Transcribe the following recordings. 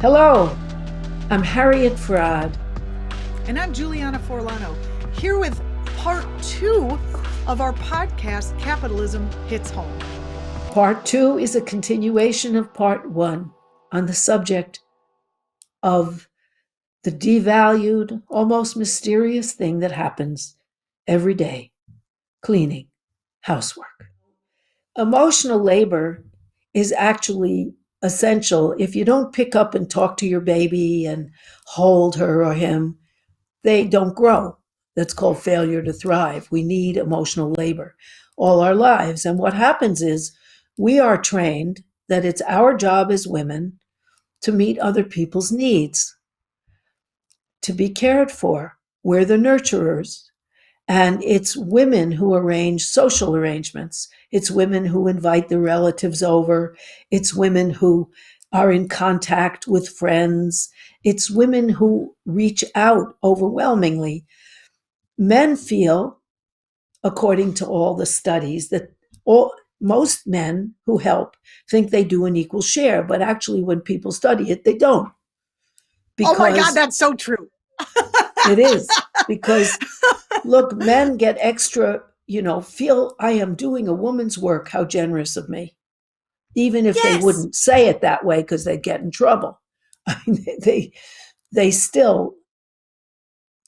Hello, I'm Harriet Fraad. And I'm Juliana Forlano, here with part 2 of our podcast, Capitalism Hits Home. Part 2 is a continuation of part 1 on the subject of the devalued, almost mysterious thing that happens every day: cleaning, housework. Emotional labor is actually essential. If you don't pick up and talk to your baby and hold her or him, they don't grow. That's called failure to thrive. We need emotional labor all our lives. And what happens is we are trained that it's our job as women to meet other people's needs, to be cared for. We're the nurturers. And it's women who arrange social arrangements. It's women who invite the relatives over. It's women who are in contact with friends. It's women who reach out overwhelmingly. Men feel, according to all the studies, that most men who help think they do an equal share, but actually when people study it, they don't. Oh my God, that's so true. It is. Because look, men get extra, feel I am doing a woman's work. How generous of me. Even if they wouldn't say it that way because they'd get in trouble. I mean, they still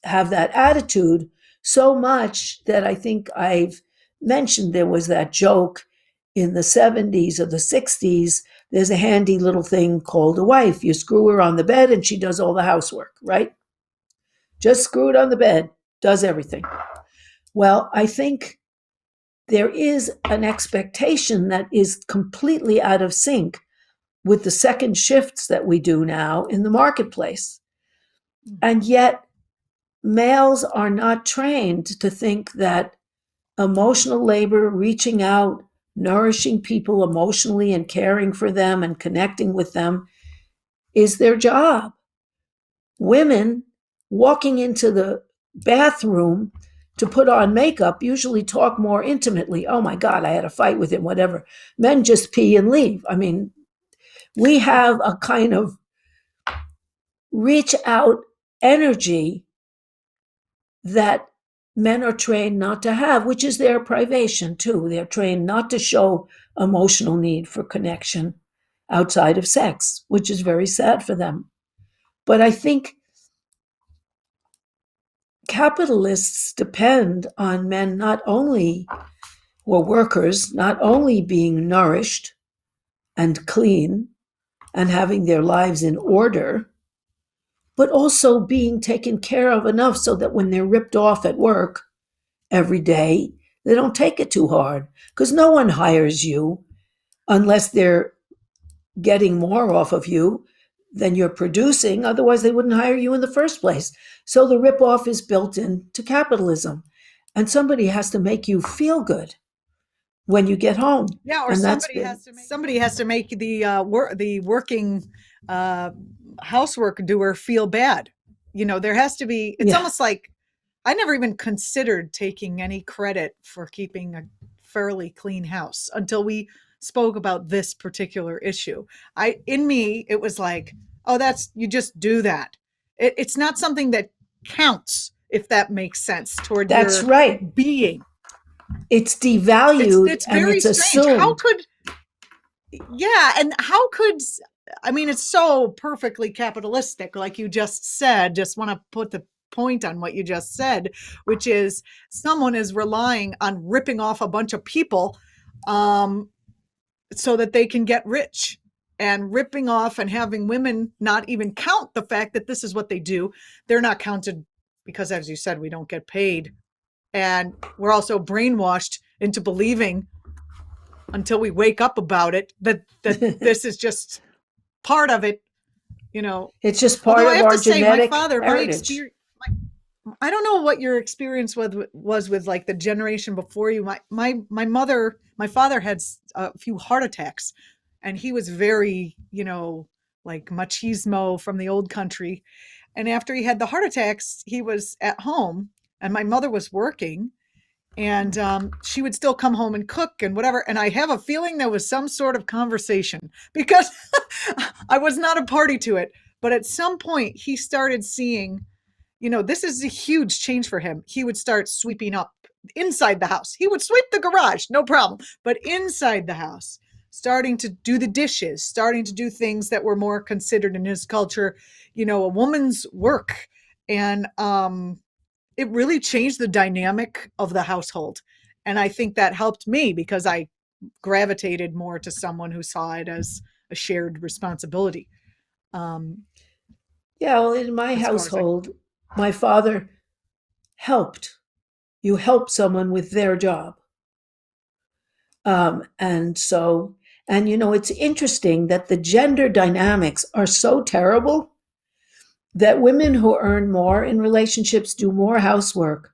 have that attitude so much that I think I've mentioned there was that joke in the 70s or the 60s. There's a handy little thing called a wife. You screw her on the bed and she does all the housework, right? Just screw it on the bed, does everything. Well, I think there is an expectation that is completely out of sync with the second shifts that we do now in the marketplace. And yet, males are not trained to think that emotional labor, reaching out, nourishing people emotionally and caring for them and connecting with them is their job. Women walking into the bathroom to put on makeup usually talk more intimately. Oh my God, I had a fight with him, whatever. Men just pee and leave. I mean, we have a kind of reach out energy that men are trained not to have, which is their privation too. They're trained not to show emotional need for connection outside of sex, which is very sad for them. But I think capitalists depend on men not only, or workers, not only being nourished and clean and having their lives in order, but also being taken care of enough so that when they're ripped off at work every day, they don't take it too hard. Because no one hires you unless they're getting more off of you than you're producing. Otherwise, they wouldn't hire you in the first place. So the ripoff is built into capitalism. And somebody has to make you feel good when you get home. Yeah, or and somebody has to make the working housework doer feel bad. There has to be. It's almost like I never even considered taking any credit for keeping a fairly clean house until we spoke about this particular issue. It was like, oh, you just do that. It's not something that counts, if that makes sense, toward That's your right. being. It's devalued. It's very and it's strange. assumed. It's so perfectly capitalistic, like you just said. Just want to put the point on what you just said, which is someone is relying on ripping off a bunch of people so that they can get rich, and ripping off and having women not even count the fact that this is what they do. They're not counted because, as you said, we don't get paid. And we're also brainwashed into believing, until we wake up about it, that this is just part of it. It's just part of our genetic heritage. I don't know what your experience was with like the generation before you. My father had a few heart attacks, and he was very, like machismo from the old country. And after he had the heart attacks, he was at home and my mother was working, And she would still come home and cook and whatever. And I have a feeling there was some sort of conversation because I was not a party to it. But at some point, he started seeing, this is a huge change for him. He would start sweeping up inside the house. He would sweep the garage, no problem. But inside the house, starting to do the dishes, starting to do things that were more considered in his culture, a woman's work. And it really changed the dynamic of the household. And I think that helped me because I gravitated more to someone who saw it as a shared responsibility. Yeah, well, in my household, my father helped. You help someone with their job. And so, and it's interesting that the gender dynamics are so terrible that women who earn more in relationships do more housework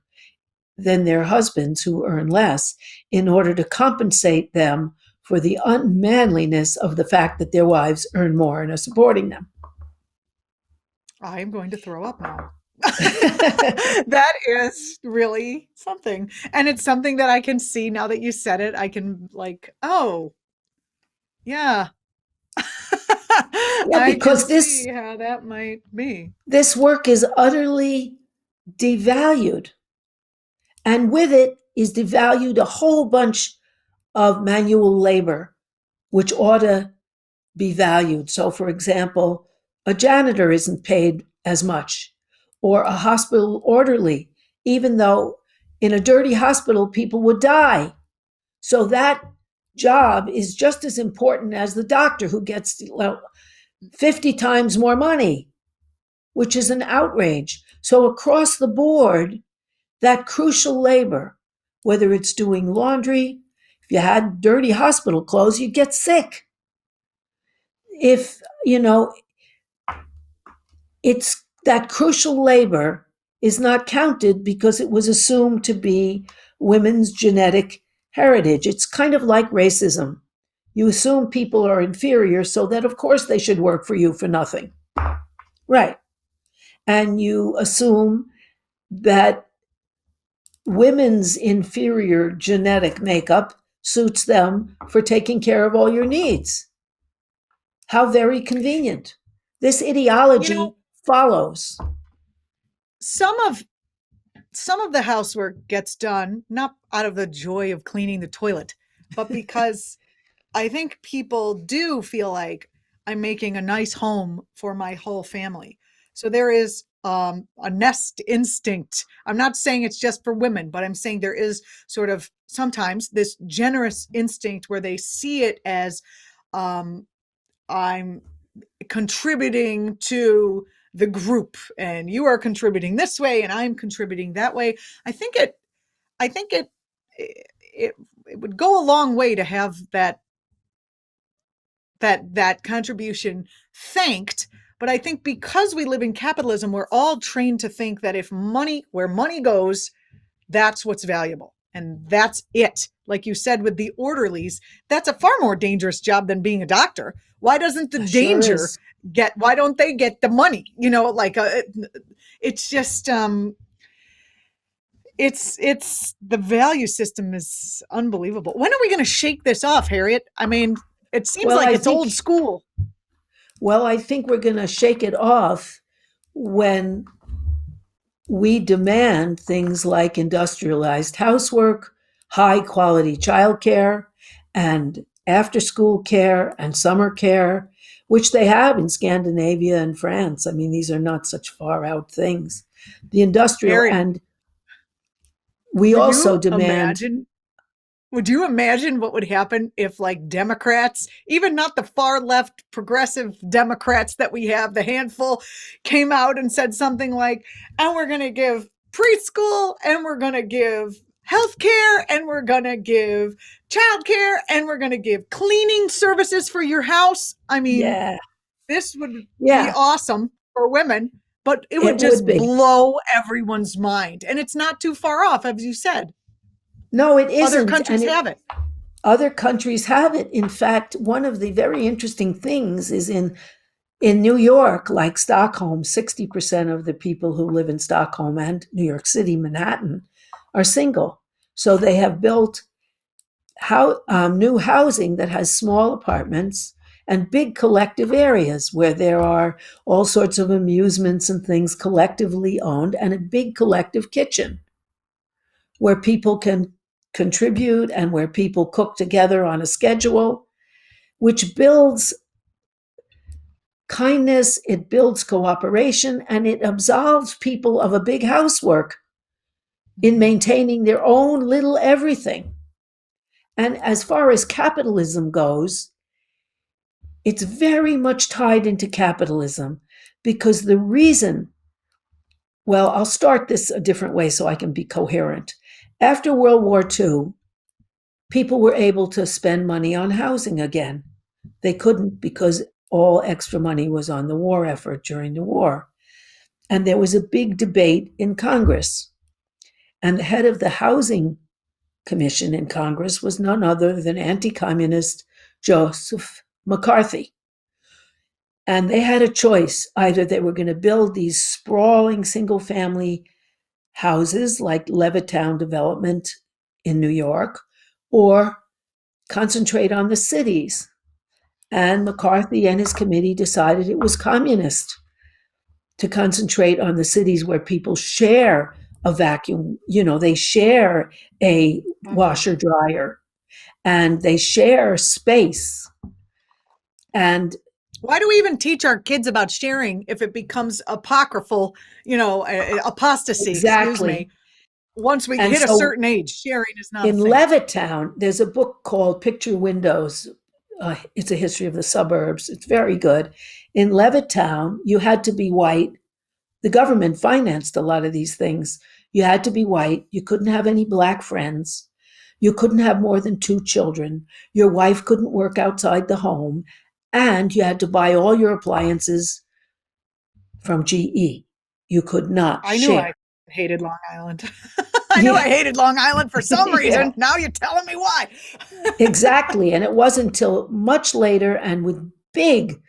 than their husbands who earn less in order to compensate them for the unmanliness of the fact that their wives earn more and are supporting them. I am going to throw up now. That is really something. And it's something that I can see now that you said it. I can oh, yeah. Yeah, because I can see how that might be. This work is utterly devalued. And with it is devalued a whole bunch of manual labor, which ought to be valued. So, for example, a janitor isn't paid as much, or a hospital orderly, even though in a dirty hospital, people would die. So that job is just as important as the doctor who gets 50 times more money, which is an outrage. So across the board, that crucial labor, whether it's doing laundry, if you had dirty hospital clothes, you'd get sick. If, it's that crucial labor is not counted because it was assumed to be women's genetic heritage. It's kind of like racism. You assume people are inferior so that, of course, they should work for you for nothing. Right. And you assume that women's inferior genetic makeup suits them for taking care of all your needs. How very convenient. This ideology follows. Some of the housework gets done not out of the joy of cleaning the toilet, but because I think people do feel like I'm making a nice home for my whole family. So there is a nest instinct. I'm not saying it's just for women, but I'm saying there is sort of sometimes this generous instinct where they see it as I'm contributing to the group and you are contributing this way and I'm contributing that way. I think it would go a long way to have that contribution thanked. But I think because we live in capitalism, we're all trained to think that where money goes, that's what's valuable. And that's it. Like you said with the orderlies, that's a far more dangerous job than being a doctor. Why doesn't the danger why don't they get the money? It's just, it's the value system is unbelievable. When are we going to shake this off, Harriet? I mean, it seems it's old school. Well, I think we're going to shake it off when we demand things like industrialized housework, high quality childcare, and after school care and summer care, which they have in Scandinavia and France. I mean, these are not such far out things. The industrial Harriet, and we also demand. Would you imagine what would happen if, like, Democrats, even not the far left progressive Democrats that we have, the handful, came out and said something like, and we're going to give preschool, and we're going to give healthcare, and we're going to give childcare, and we're going to give cleaning services for your house? I mean, this would be awesome for women, but it would just blow everyone's mind. And it's not too far off, as you said. No, it isn't. Other countries have it. Other countries have it. In fact, one of the very interesting things is in New York, like Stockholm, 60% of the people who live in Stockholm and New York City, Manhattan, are single. So they have built new housing that has small apartments and big collective areas where there are all sorts of amusements and things collectively owned, and a big collective kitchen where people can contribute and where people cook together on a schedule, which builds kindness, it builds cooperation, and it absolves people of a big housework in maintaining their own little everything. And as far as capitalism goes, it's very much tied into capitalism because the reason, well, I'll start this a different way so I can be coherent. After World War II, people were able to spend money on housing again. They couldn't because all extra money was on the war effort during the war. And there was a big debate in Congress. And the head of the Housing Commission in Congress was none other than anti-communist Joseph McCarthy. And they had a choice. Either they were going to build these sprawling single-family houses like Levittown development in New York, or concentrate on the cities. And McCarthy and his committee decided it was communist to concentrate on the cities where people share a vacuum, they share a washer dryer and they share space. And why do we even teach our kids about sharing if it becomes apocryphal, apostasy, exactly. Excuse me. Once we hit a certain age, sharing is not a thing. In Levittown, there's a book called Picture Windows. It's a history of the suburbs. It's very good. In Levittown, you had to be white. The government financed a lot of these things. You had to be white. You couldn't have any black friends. You couldn't have more than 2 children. Your wife couldn't work outside the home. And you had to buy all your appliances from GE. You could not share. I knew I hated Long Island. I knew I hated Long Island for some reason. Yeah. Now you're telling me why. Exactly. And it wasn't until much later and with big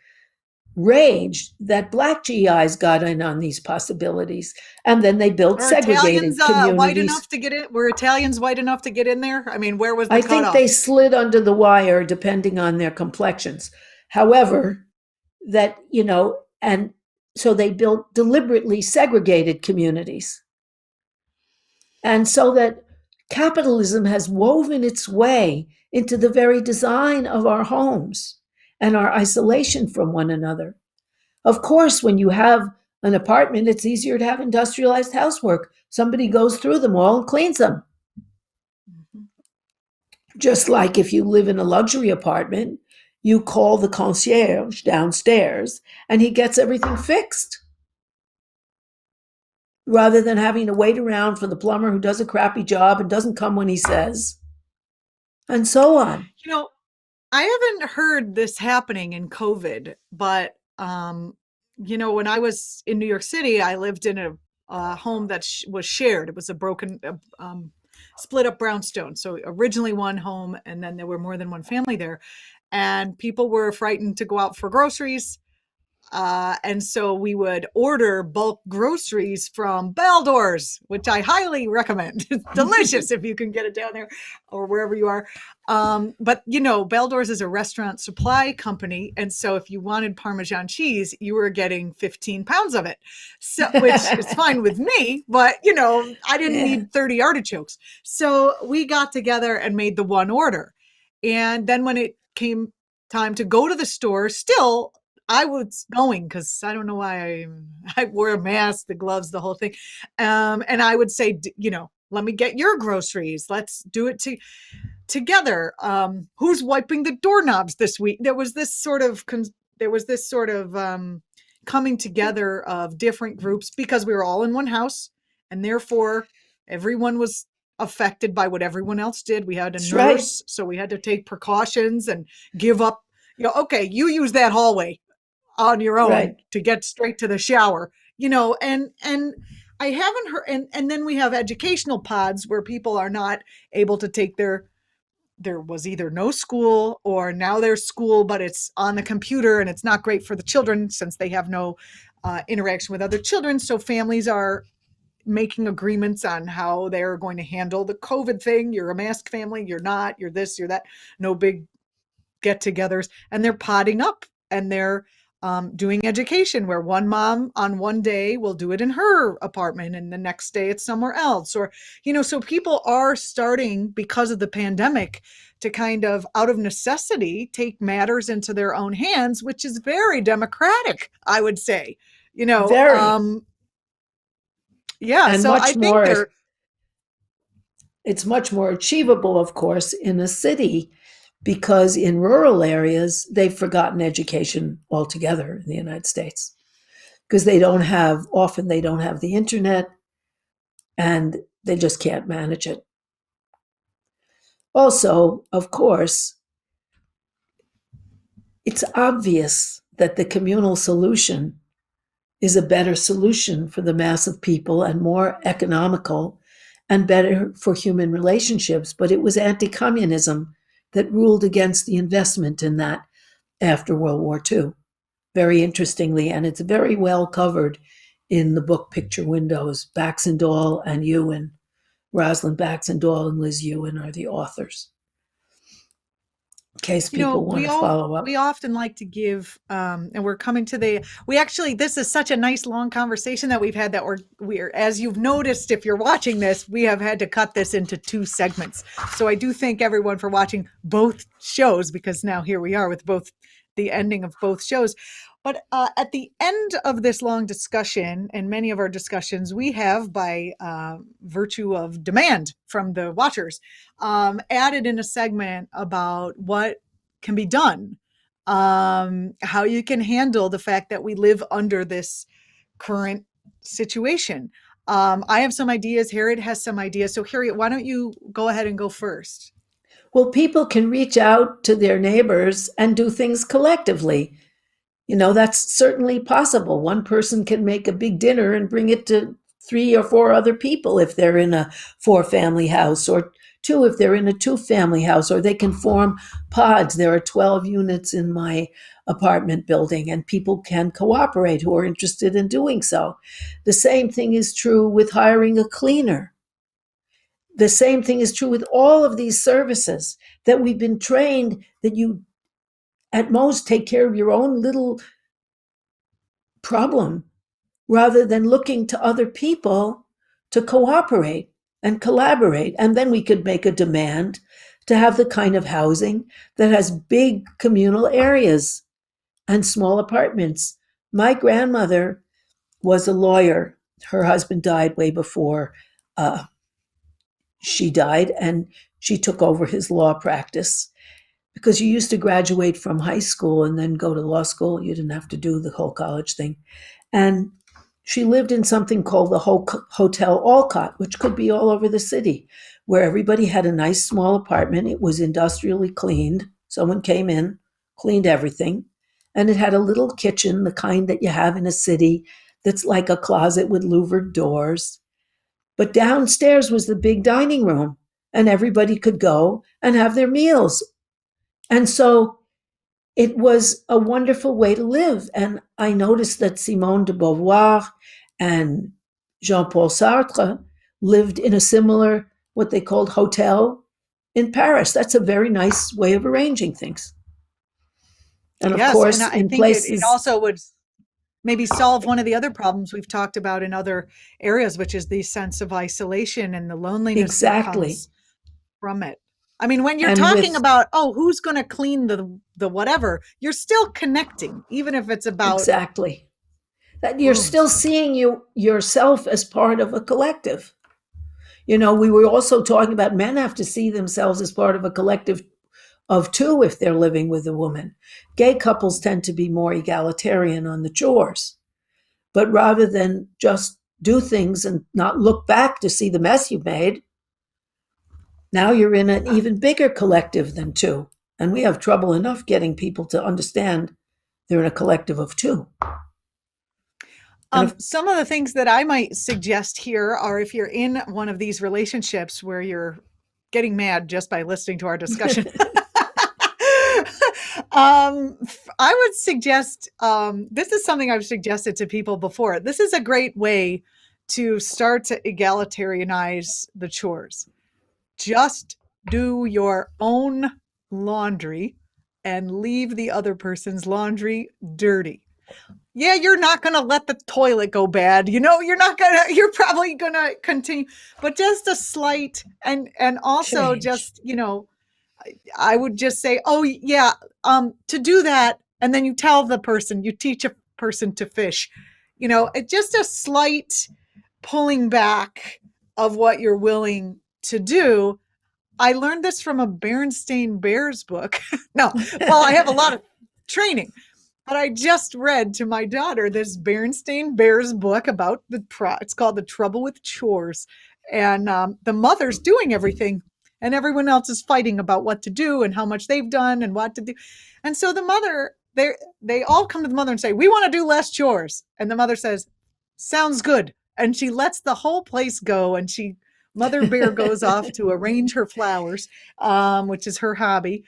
rage that black GIs got in on these possibilities. And then they built segregated communities. White enough to get it? Were Italians white enough to get in there? I mean, where was the cutoff? I think they slid under the wire depending on their complexions. However, and so they built deliberately segregated communities. And so that capitalism has woven its way into the very design of our homes and our isolation from one another. Of course, when you have an apartment, it's easier to have industrialized housework. Somebody goes through them all and cleans them. Mm-hmm. Just like if you live in a luxury apartment, you call the concierge downstairs and he gets everything fixed, rather than having to wait around for the plumber who does a crappy job and doesn't come when he says, and so on. I haven't heard this happening in COVID, but, when I was in New York City, I lived in a home that was shared. It was a broken, split up brownstone. So originally one home, and then there were more than one family there. And people were frightened to go out for groceries. And so we would order bulk groceries from Baldor's, which I highly recommend. It's delicious if you can get it down there or wherever you are. But Baldor's is a restaurant supply company. And so if you wanted Parmesan cheese, you were getting 15 pounds of it, which is fine with me. But, I didn't need 30 artichokes. So we got together and made the one order. And then when it came time to go to the store, still, I was going because I don't know why I wore a mask, the gloves, the whole thing. And I would say, let me get your groceries. Let's do it together. Who's wiping the doorknobs this week? There was this sort of coming together of different groups because we were all in one house, and therefore everyone was affected by what everyone else did. We had a nurse, right. So we had to take precautions and give up. Okay, you use that hallway on your own, right, to get straight to the shower, and I haven't heard, and then we have educational pods where people are not able to take there was either no school or now there's school, but it's on the computer and it's not great for the children since they have no interaction with other children. So families are making agreements on how they're going to handle the COVID thing. You're a mask family, you're not, you're this, you're that. No big get-togethers, and they're potting up, and they're doing education where one mom on one day will do it in her apartment and the next day it's somewhere else. Or, so people are starting, because of the pandemic, to kind of, out of necessity, take matters into their own hands, which is very democratic, I would say. Very. Yeah, And so I much think more, they're, it's much more achievable, of course, in a city, because in rural areas, they've forgotten education altogether in the United States, because often they don't have the internet, and they just can't manage it. Also, of course, it's obvious that the communal solution is a better solution for the mass of people and more economical and better for human relationships. But it was anti-communism that ruled against the investment in that after World War II, very interestingly. And it's very well covered in the book Picture Windows. Baxendale and Ewan, Rosalind Baxendale and Liz Ewan are the authors, in case people want to follow up. we often like to give, and we're coming to this is such a nice long conversation that we've had, that we're, as you've noticed, if you're watching this, we have had to cut this into 2 segments. So I do thank everyone for watching both shows, because now here we are with the ending of both shows. But at the end of this long discussion, and many of our discussions, we have, by virtue of demand from the watchers, added in a segment about what can be done, how you can handle the fact that we live under this current situation. I have some ideas. Harriet has some ideas. So Harriet, why don't you go ahead and go first? Well, people can reach out to their neighbors and do things collectively. That's certainly possible. One person can make a big dinner and bring it to 3 or 4 other people if they're in a 4-family house, or 2 if they're in a 2-family house, or they can form pods. There are 12 units in my apartment building, and people can cooperate who are interested in doing so. The same thing is true with hiring a cleaner. The same thing is true with all of these services that we've been trained that you at most take care of your own little problem, rather than looking to other people to cooperate and collaborate. And then we could make a demand to have the kind of housing that has big communal areas and small apartments. My grandmother was a lawyer. Her husband died way before she died, and she took over his law practice, because you used to graduate from high school and then go to law school. You didn't have to do the whole college thing. And she lived in something called the Hotel Alcott, which could be all over the city, where everybody had a nice small apartment. It was industrially cleaned. Someone came in, cleaned everything. And it had a little kitchen, the kind that you have in a city, that's like a closet with louvered doors. But downstairs was the big dining room, and everybody could go and have their meals. And so it was a wonderful way to live. And I noticed that Simone de Beauvoir and Jean-Paul Sartre lived in a similar, what they called, hotel in Paris. That's a very nice way of arranging things. And of course, and I in think it places, also would maybe solve one of the other problems we've talked about in other areas, which is the sense of isolation and the loneliness that exactly. comes from it. I mean, when you're And talking with about, who's going to clean the whatever, you're still connecting, even if it's about exactly that, you're still rooms. seeing yourself as part of a collective. We were also talking about men have to see themselves as part of a collective of 2 if they're living with a woman. Gay couples tend to be more egalitarian on the chores. But rather than just do things and not look back to see the mess you've made, now you're in an even bigger collective than 2. And we have trouble enough getting people to understand they're in a collective of 2. Some of the things that I might suggest here are, if you're in one of these relationships where you're getting mad just by listening to our discussion, I would suggest, this is something I've suggested to people before. This is a great way to start to egalitarianize the chores. Just do your own laundry and leave the other person's laundry dirty. Yeah, you're not going to let the toilet go bad. You're probably going to continue, but just a slight, and also Change. just, I would just say, oh yeah, to do that. And then you teach a person to fish, just a slight pulling back of what you're willing to do. I learned this from a Berenstain Bears book. No, well, I have a lot of training, but I just read to my daughter this Berenstain Bears book about it's called The Trouble with Chores. And the mother's doing everything and everyone else is fighting about what to do and how much they've done and what to do. And so the mother, they all come to the mother and say, we want to do less chores. And the mother says, sounds good. And she lets the whole place go. And Mother Bear goes off to arrange her flowers, which is her hobby.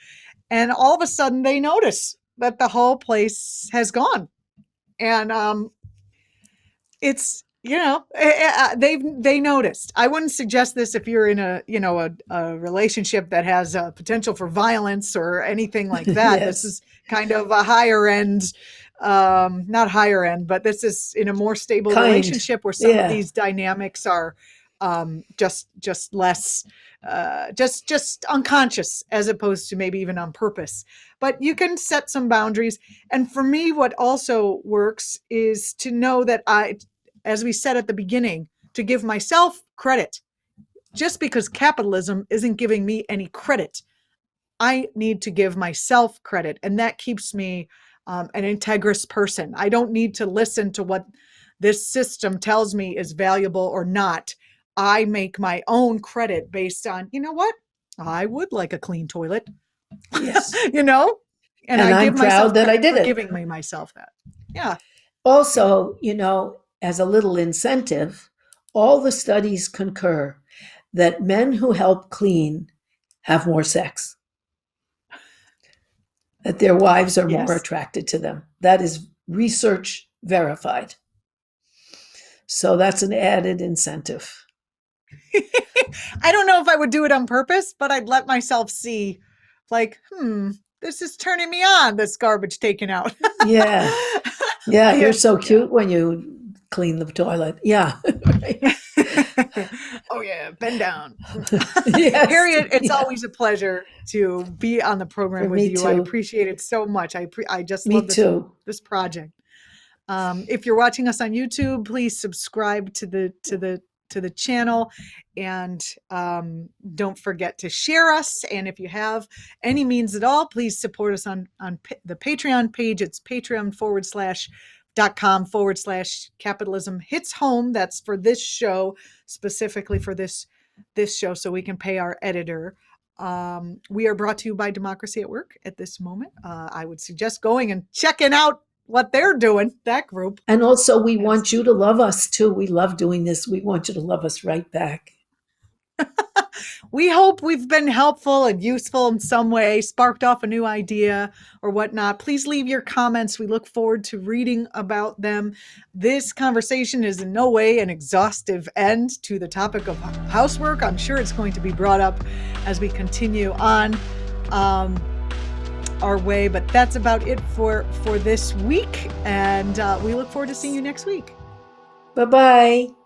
And all of a sudden they notice that the whole place has gone. And it's, they noticed. I wouldn't suggest this if you're in a relationship that has a potential for violence or anything like that. Yes. This is kind of a higher end, not higher end, but this is in a more stable relationship where some of these dynamics are just less, just unconscious as opposed to maybe even on purpose. But you can set some boundaries. And for me, what also works is to know that as we said at the beginning, to give myself credit. Just because capitalism isn't giving me any credit, I need to give myself credit. And that keeps me an integrous person. I don't need to listen to what this system tells me is valuable or not. I make my own credit based on, what? I would like a clean toilet. Yes. And I give myself that I did it. Giving myself that. Yeah. Also, as a little incentive, all the studies concur that men who help clean have more sex, that their wives are more attracted to them. That is research verified. So that's an added incentive. I don't know if I would do it on purpose, but I'd let myself see, like, this is turning me on, this garbage taken out. Yeah. Yeah, you're so cute when you clean the toilet. Yeah. Oh, yeah. Bend down. Yes. Harriet, it's always a pleasure to be on the program with you. Too. I appreciate it so much. I just me love too. This project. If you're watching us on YouTube, please subscribe to the channel, and don't forget to share us. And if you have any means at all, please support us on the Patreon page. It's patreon.com/capitalism hits home. That's for this show, specifically for this show, so we can pay our editor. We are brought to you by Democracy at Work at this moment. I would suggest going and checking out what they're doing, that group. And also, we want you to love us too. We love doing this. We want you to love us right back. We hope we've been helpful and useful in some way, sparked off a new idea or whatnot. Please leave your comments. We look forward to reading about them. This conversation is in no way an exhaustive end to the topic of housework. I'm sure it's going to be brought up as we continue on our way, but that's about it for this week. And we look forward to seeing you next week. Bye-bye.